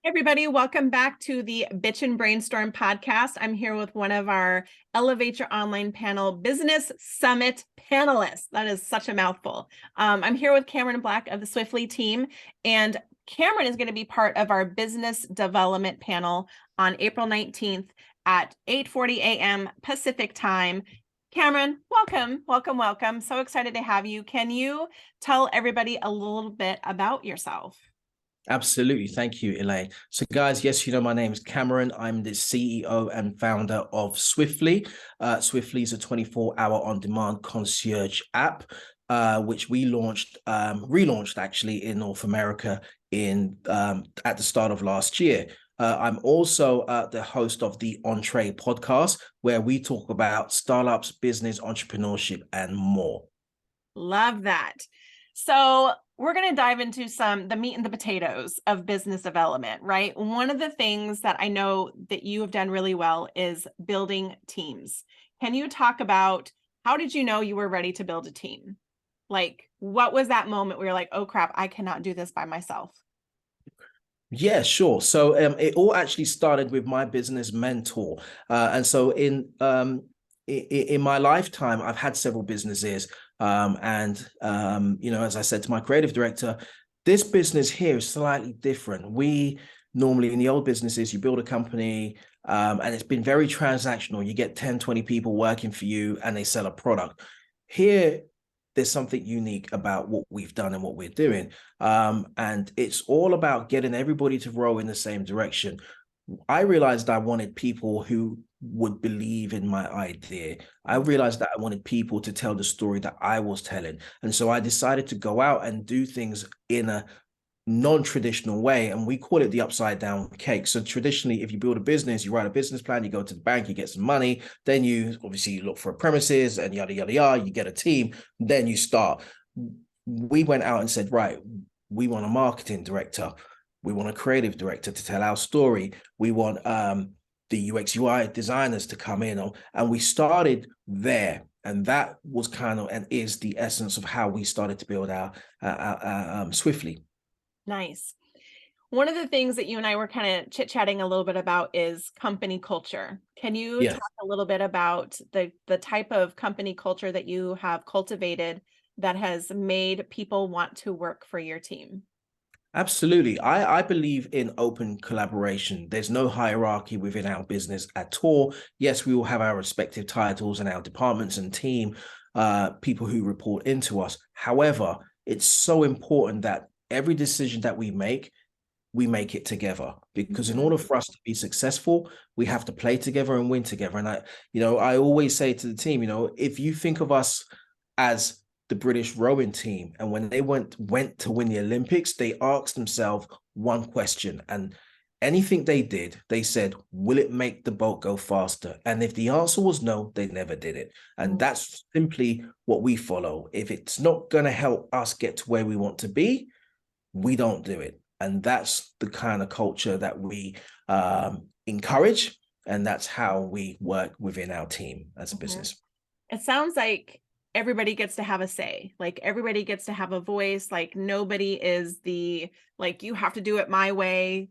Everybody, welcome back to the Bitch and Brainstorm podcast. I'm here with one of our Elevate Your Online Panel Business Summit panelists. That is such a mouthful. I'm here with Cameron Black of the Swiftly team, and Cameron is going to be part of our business development panel on April 19th at 8:40 a.m. Pacific time. Cameron, welcome. So excited to have you. Can you tell everybody a little bit about yourself? Absolutely. Thank you, Elaine. So guys, yes, my name is Cameron. I'm the CEO and founder of Swiftly. Swiftly is a 24-hour on-demand concierge app, which we relaunched actually in North America at the start of last year. I'm also the host of the Entree Podcast, where we talk about startups, business, entrepreneurship, and more. Love that. So we're going to dive into the meat and the potatoes of business development, right? One of the things that I know that you have done really well is building teams. Can you talk about how did you know you were ready to build a team? Like, what was that moment where you're like, oh crap, I cannot do this by myself? Yeah, sure. So it all actually started with my business mentor. And so in my lifetime, I've had several businesses. As I said to my creative director, this business here is slightly different. We normally, in the old businesses, you build a company and it's been very transactional. You get 10, 20 people working for you and they sell a product. Here, there's something unique about what we've done and what we're doing. And it's all about getting everybody to row in the same direction. I realized I wanted people who would believe in my idea. I realized that I wanted people to tell the story that I was telling. And so I decided to go out and do things in a non-traditional way, and we call it the upside down cake. So traditionally, if you build a business, you write a business plan, you go to the bank, you get some money, then you look for premises and yada yada yada, you get a team, then you start. We went out and said, right, we want a marketing director, we want a creative director to tell our story, we want the UX UI designers to come in, and we started there. And that was kind of and is the essence of how we started to build our Swiftly. Nice. One of the things that you and I were kind of chit-chatting a little bit about is company culture. Can you talk a little bit about the type of company culture that you have cultivated that has made people want to work for your team? Absolutely. I believe in open collaboration. There's no hierarchy within our business at all. Yes, we will have our respective titles and our departments and team, people who report into us. However, it's so important that every decision that we make it together, because in order for us to be successful, we have to play together and win together. And I always say to the team, if you think of us as the British rowing team, and when they went to win the Olympics, they asked themselves one question, and anything they did, they said, will it make the boat go faster? And if the answer was no, they never did it. And that's simply what we follow. If it's not going to help us get to where we want to be, we don't do it. And that's the kind of culture that we encourage. And that's how we work within our team as a business. It sounds like everybody gets to have a say, like everybody gets to have a voice, like nobody is you have to do it my way.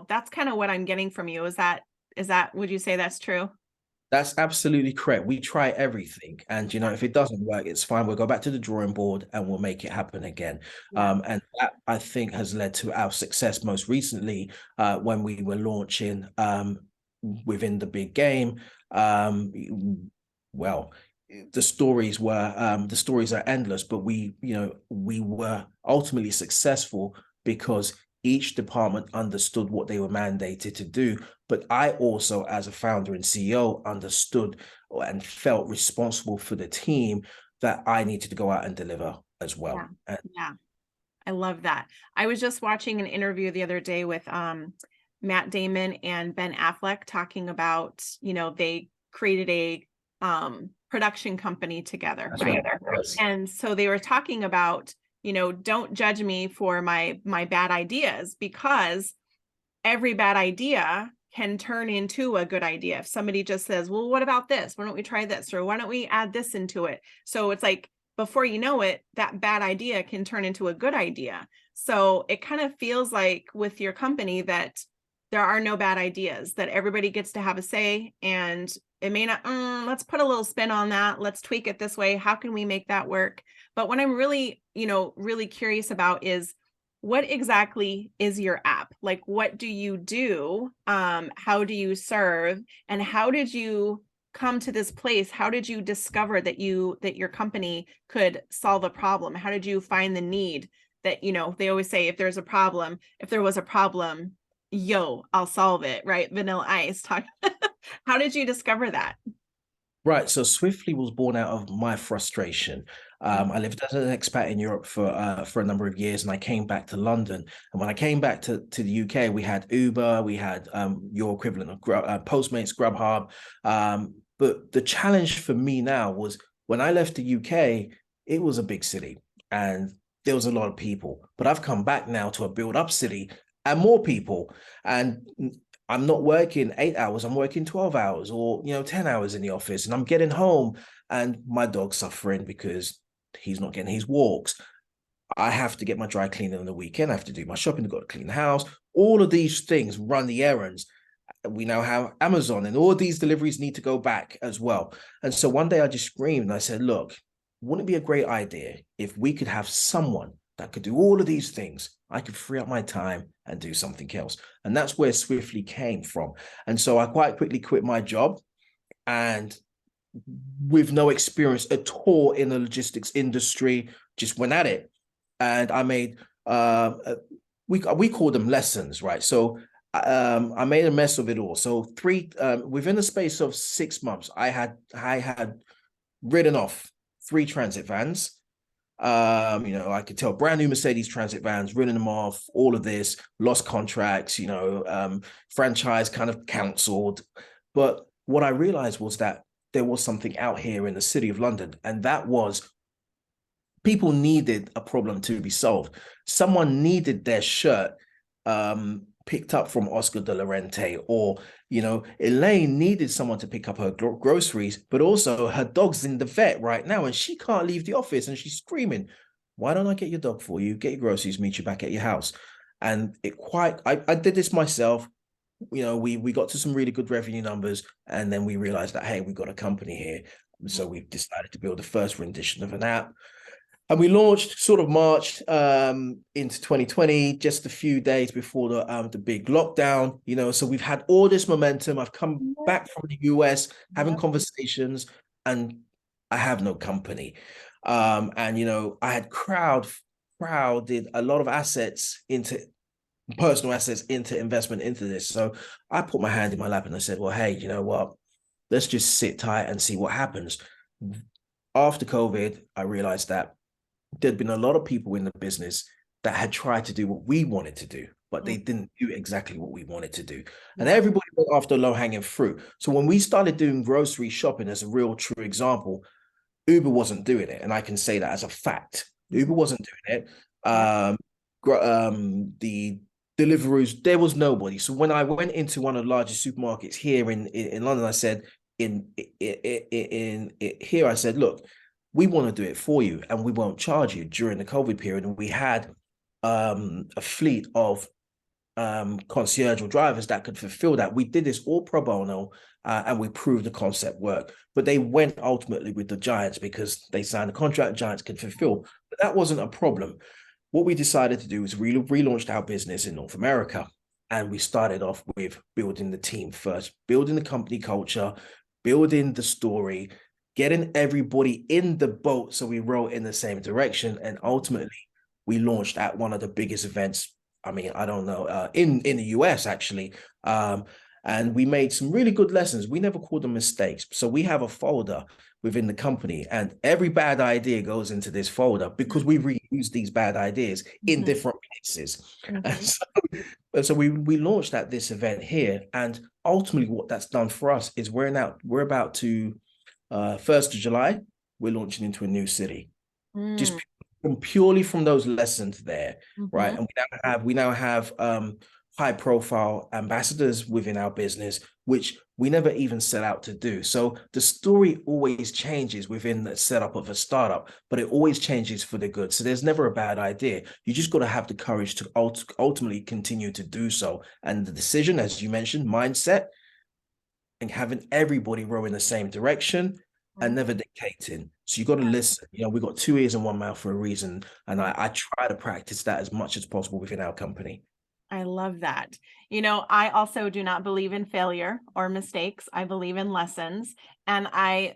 That's kind of what I'm getting from you. Is that, would you say that's true? That's absolutely correct. We try everything. And, if it doesn't work, it's fine. We'll go back to the drawing board and we'll make it happen again. And that, I think, has led to our success most recently when we were launching within the big game. The stories are endless, but we were ultimately successful because each department understood what they were mandated to do. But I also, as a founder and CEO, understood and felt responsible for the team that I needed to go out and deliver as well. Yeah. I love that. I was just watching an interview the other day with Matt Damon and Ben Affleck talking about, they created a production company together. Right? And so they were talking about, don't judge me for my bad ideas, because every bad idea can turn into a good idea. If somebody just says, well, what about this? Why don't we try this? Or why don't we add this into it? So it's like, before you know it, that bad idea can turn into a good idea. So it kind of feels like with your company that there are no bad ideas, that everybody gets to have a say, and it may not, let's put a little spin on that. Let's tweak it this way. How can we make that work? But what I'm really, really curious about is, what exactly is your app? Like, what do you do? How do you serve? And how did you come to this place? How did you discover that your company could solve a problem? How did you find the need that, they always say, if there was a problem, yo, I'll solve it, right? Vanilla Ice. How did you discover that? Right. So Swiftly was born out of my frustration. I lived as an expat in Europe for a number of years, and I came back to London. And when I came back to the UK, we had Uber, we had your equivalent of Postmates, Grubhub. But the challenge for me now was, when I left the UK, it was a big city and there was a lot of people. But I've come back now to a build-up city and more people. And I'm not working 8 hours, I'm working 12 hours or, 10 hours in the office, and I'm getting home and my dog's suffering because he's not getting his walks. I have to get my dry cleaning on the weekend. I have to do my shopping. I've got to clean the house. All of these things, run the errands. We now have Amazon, and all these deliveries need to go back as well. And so one day I just screamed and I said, look, wouldn't it be a great idea if we could have someone that could do all of these things? I could free up my time and do something else. And that's where Swiftly came from. And so I quite quickly quit my job, and with no experience at all in the logistics industry, just went at it. And I made, we call them lessons, right? So I made a mess of it all. So within the space of 6 months, I had ridden off 3 transit vans. I could tell, brand new Mercedes transit vans, running them off, all of this, lost contracts, franchise kind of cancelled. But what I realized was that there was something out here in the city of London, and that was, people needed a problem to be solved. Someone needed their shirt picked up from Oscar de la Rente, or, Elaine needed someone to pick up her groceries, but also her dog's in the vet right now and she can't leave the office and she's screaming, why don't I get your dog for you, get your groceries, meet you back at your house? And I did this myself. We got to some really good revenue numbers, and then we realized that, hey, we got a company here. So we decided to build the first rendition of an app. And we launched sort of March into 2020, just a few days before the big lockdown. So we've had all this momentum. I've come back from the US, having conversations, and I have no company. And I had crowded a lot of assets into personal assets, into investment into this. So I put my hand in my lap and I said, well, hey, you know what? Let's just sit tight and see what happens. After COVID, I realized that there'd been a lot of people in the business that had tried to do what we wanted to do, but they didn't do exactly what we wanted to do. And everybody went after low-hanging fruit. So when we started doing grocery shopping, as a real true example, Uber wasn't doing it. And I can say that as a fact. Uber wasn't doing it. The Deliveroo's, there was nobody. So when I went into one of the largest supermarkets here in London, I said, here, I said, look, we want to do it for you and we won't charge you during the COVID period. And we had a fleet of concierge drivers that could fulfill that. We did this all pro bono, and we proved the concept worked. But they went ultimately with the giants because they signed a contract, giants could fulfill. But that wasn't a problem. What we decided to do was relaunched our business in North America. And we started off with building the team first, building the company culture, building the story, getting everybody in the boat so we row in the same direction. And ultimately, we launched at one of the biggest events, in the US, actually. And we made some really good lessons. We never called them mistakes. So we have a folder within the company, and every bad idea goes into this folder because we reuse these bad ideas in different places. And so we launched at this event here. And ultimately, what that's done for us is we're about to 1st of July, we're launching into a new city, just purely from those lessons there, right? And we now have high profile ambassadors within our business, which we never even set out to do. So the story always changes within the setup of a startup, but it always changes for the good. So there's never a bad idea. You just got to have the courage to ultimately continue to do so. And the decision, as you mentioned, mindset, and having everybody row in the same direction and Mhm. never dictating. So you got to listen. We got 2 ears and 1 mouth for a reason. And I try to practice that as much as possible within our company. I love that. I also do not believe in failure or mistakes. I believe in lessons. And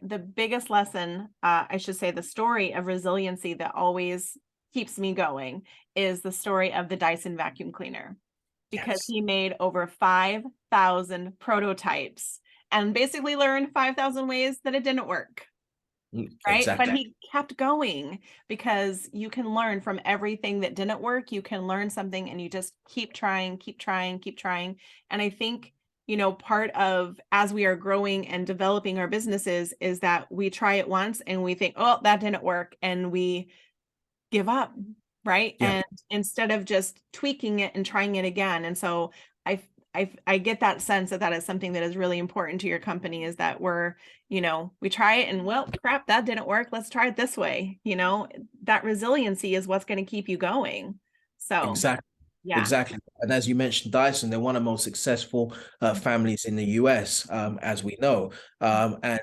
the biggest lesson, I should say, the story of resiliency that always keeps me going is the story of the Dyson vacuum cleaner, because Yes. he made over 5,000 prototypes and basically learned 5,000 ways that it didn't work. Right. But Exactly. he kept going, because you can learn from everything that didn't work. You can learn something and you just keep trying, keep trying, keep trying. And I think, part of, as we are growing and developing our businesses, is that we try it once and we think, oh, that didn't work, and we give up. Right. Yeah. And instead of just tweaking it and trying it again. And so I, I get that sense that is something that is really important to your company, is that we try it and, well, crap, that didn't work. Let's try it this way. That resiliency is what's going to keep you going. So, Exactly. yeah. Exactly. And as you mentioned, Dyson, they're one of the most successful families in the US, as we know. And,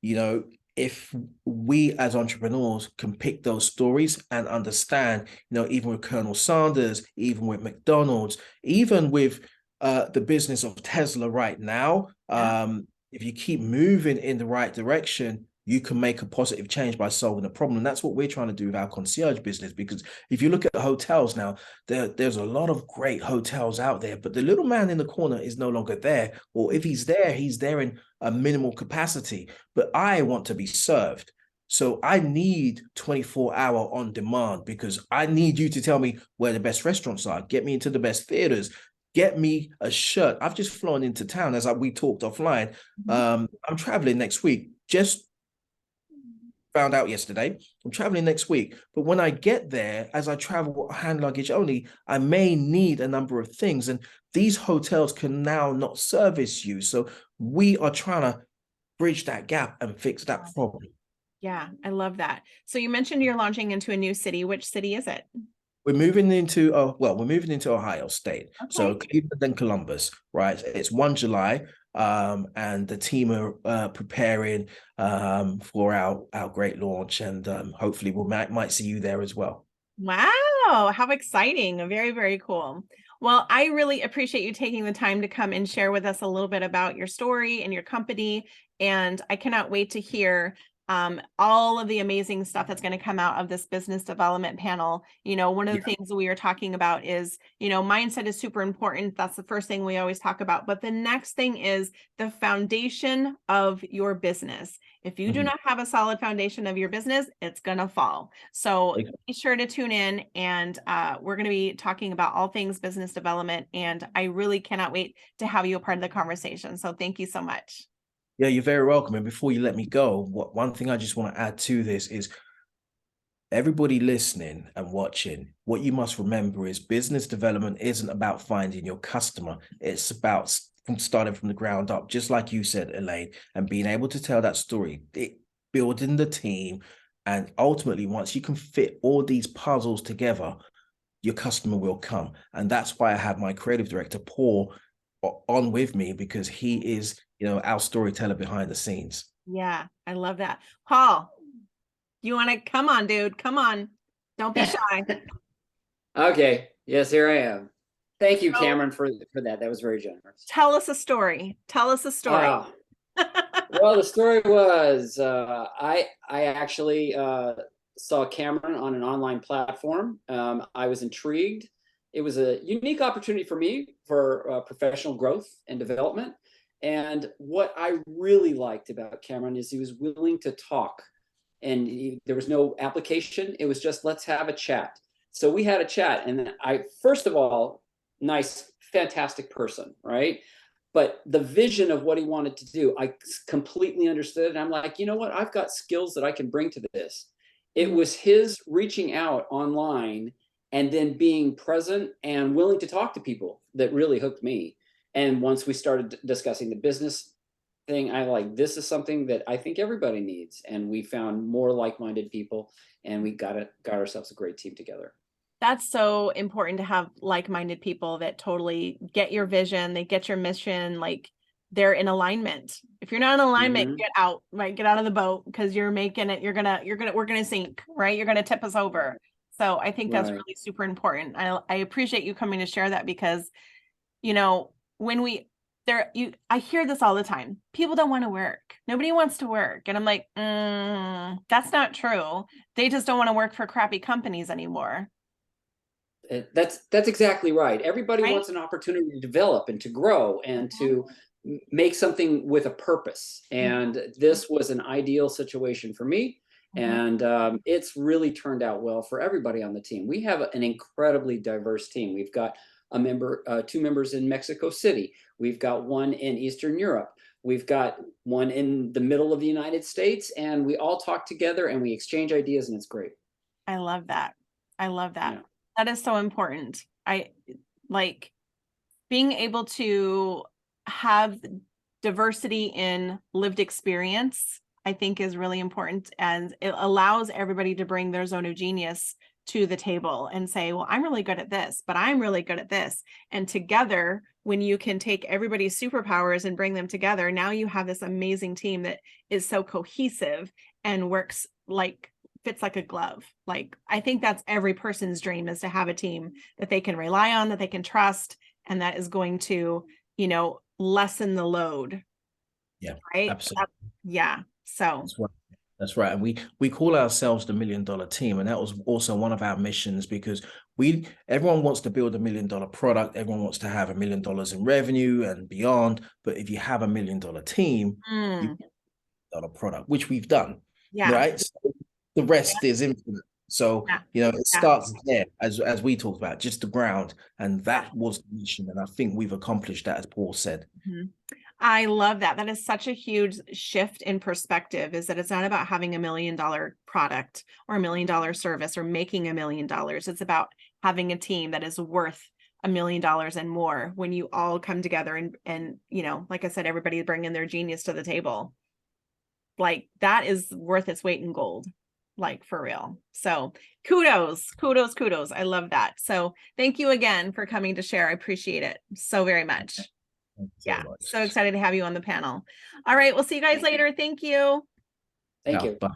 you know, if we as entrepreneurs can pick those stories and understand, even with Colonel Sanders, even with McDonald's, even with the business of Tesla right now, Yeah. if you keep moving in the right direction, you can make a positive change by solving a problem. And that's what we're trying to do with our concierge business. Because if you look at the hotels now, there's a lot of great hotels out there, but the little man in the corner is no longer there. Or if he's there in a minimal capacity. But I want to be served. So I need 24-hour on demand, because I need you to tell me where the best restaurants are, get me into the best theaters, get me a shirt. I've just flown into town, as we talked offline. Mhm. I'm traveling next week. Just found out yesterday. I'm traveling next week. But when I get there, as I travel hand luggage only, I may need a number of things. And these hotels can now not service you. So we are trying to bridge that gap and fix that problem. Yeah, I love that. So you mentioned you're launching into a new city. Which city is it? We're moving into Ohio State. So Okay. Cleveland and Columbus, right? It's 1 July. And the team are preparing for our great launch, and hopefully we might see you there as well. Wow, how exciting. Very, very cool. Well, I really appreciate you taking the time to come and share with us a little bit about your story and your company. And I cannot wait to hear all of the amazing stuff that's going to come out of this business development panel. One of the things that we are talking about is, mindset is super important. That's the first thing we always talk about. But the next thing is the foundation of your business. If you do not have a solid foundation of your business, it's going to fall. So be sure to tune in, and we're going to be talking about all things business development. And I really cannot wait to have you a part of the conversation. So thank you so much. Yeah, you're very welcome. And before you let me go, one thing I just want to add to this is, everybody listening and watching, what you must remember is business development isn't about finding your customer. It's about starting from the ground up, just like you said, Elaine, and being able to tell that story, building the team. And ultimately, once you can fit all these puzzles together, your customer will come. And that's why I have my creative director, Paul, on with me, because he is, our storyteller behind the scenes. Yeah, I love that. Paul, you want to come on, dude? Come on. Don't be shy. Okay. Yes, here I am. Thank you, So Cameron, for that. That was very generous. tell us a story. Tell us a story. Well, the story was I actually saw Cameron on an online platform. I was intrigued. It was a unique opportunity for me for professional growth and development. And what I really liked about Cameron is he was willing to talk, and there was no application. It was just, let's have a chat. So we had a chat, and first of all, nice, fantastic person, right? But the vision of what he wanted to do, I completely understood. And I'm like, you know what? I've got skills that I can bring to this. It was his reaching out online and then being present and willing to talk to people that really hooked me. And once we started discussing the business thing, I like, this is something that I think everybody needs. And we found more like-minded people, and we got ourselves a great team together. That's so important to have like-minded people that totally get your vision, they get your mission, like they're in alignment. If you're not in alignment, get out, right? Get out of the boat, because you're making it, we're gonna sink, right? You're gonna tip us over. So I think that's really super important. I appreciate you coming to share that, because, you know, I hear this all the time. People don't want to work. Nobody wants to work. And I'm like, that's not true. They just don't want to work for crappy companies anymore. That's exactly right. Everybody wants an opportunity to develop and to grow and to make something with a purpose. And this was an ideal situation for me. And it's really turned out well for everybody on the team. We have an incredibly diverse team. We've got two members in Mexico City. We've got one in Eastern Europe. We've got one in the middle of the United States, and we all talk together and we exchange ideas, and it's great. I love that. I love that. Yeah. That is so important. I like being able to have diversity in lived experience, I think is really important, and it allows everybody to bring their zone of genius to the table and say, well, I'm really good at this, but I'm really good at this. And together, when you can take everybody's superpowers and bring them together, now you have this amazing team that is so cohesive and works fits like a glove. Like, I think that's every person's dream, is to have a team that they can rely on, that they can trust, and that is going to, you know, lessen the load. Yeah, right. Absolutely. So that's right. And we call ourselves the $1 Million Team. And that was also one of our missions, because everyone wants to build $1 million product. Everyone wants to have $1 million in revenue and beyond. But if you have $1 million team, you get a product, which we've done. Yeah. Right. So the rest is infinite. So, you know, it starts there, as we talked about, just the ground. And that was the mission. And I think we've accomplished that, as Paul said. I love that. That is such a huge shift in perspective, is that it's not about having $1 million product or $1 million service or making $1 million. It's about having a team that is worth $1 million and more, when you all come together and, you know, like I said, everybody bringing their genius to the table. Like, that is worth its weight in gold, like, for real. So kudos. I love that. So thank you again for coming to share. I appreciate it so very much. So excited to have you on the panel. All right, we'll see you guys later. Thank you. Thank you. Bye.